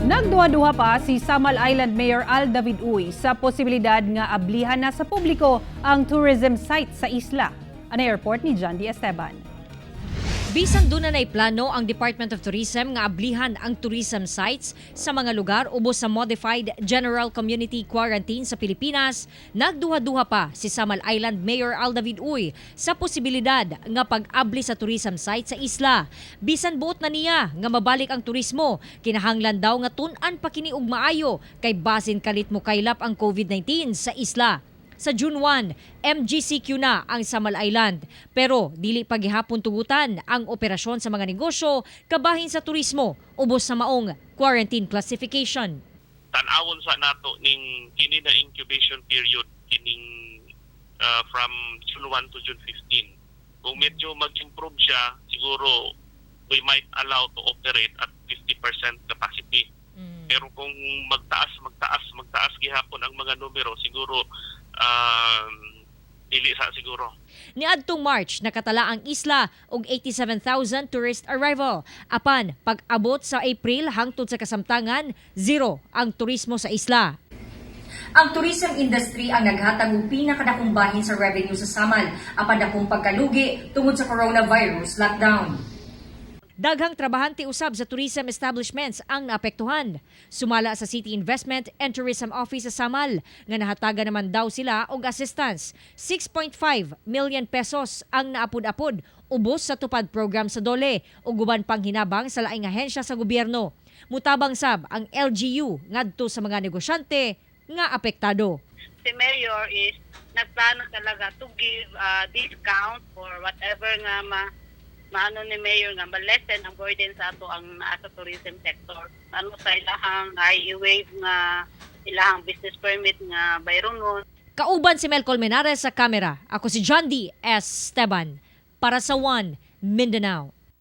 Nagduha-duha pa si Samal Island Mayor Al David Uy sa posibilidad nga ablihan na sa publiko ang tourism site sa isla. Ang airport ni John D. Esteban. Bisan doon na plano ang Department of Tourism nga ablihan ang tourism sites sa mga lugar ubos sa Modified General Community Quarantine sa Pilipinas, nagduha-duha pa si Samal Island Mayor Al David Uy sa posibilidad nga pag-abli sa tourism site sa isla. Bisan buot na niya nga mabalik ang turismo, kinahanglan daw nga tun-an pa kini og maayo kay basin kalit mo kaylap ang COVID-19 sa isla. Sa June 1, MGCQ na ang Samal Island. Pero dili pa gihapon tugutan ang operasyon sa mga negosyo kabahin sa turismo ubos sa maong quarantine classification. Tan-awon sa nato ning kini na incubation period kining from June 1 to June 15. Kung medyo mag-improve siya, siguro we might allow to operate at 50% capacity. Pero kung magtaas gihapon ang mga numero, siguro dili sa siguro. Niadtong March, nakatala ang isla og 87,000 tourist arrival. Apan, pag-abot sa April hangtod sa kasamtangan, zero ang turismo sa isla. Ang tourism industry ang naghatag og pinakadakong bahin sa revenue sa Samal, apan dakong pagkalugi tungod sa coronavirus lockdown. Daghang trabahante usab sa tourism establishments ang naapektuhan. Sumala sa City Investment and Tourism Office sa Samal nga nahatagan naman daw sila og assistance. 6.5 million pesos ang naapod-apod ubos sa tupad program sa DOLE ug guban pang hinabang sa laing ahensya sa gobyerno. Mutabang sab ang LGU ngadto sa mga negosyante nga apektado. Si Mayor is nagplano talaga to give discount for whatever nga maano ni Mayor nga ma-lessen ang burden sa ato ang naa sa tourism sector. Ano sa ilahang i-waive nga ilahang business permit nga bayronon. Kauban si Mel Colmenares sa kamera. Ako si John D. Esteban para sa One Mindanao.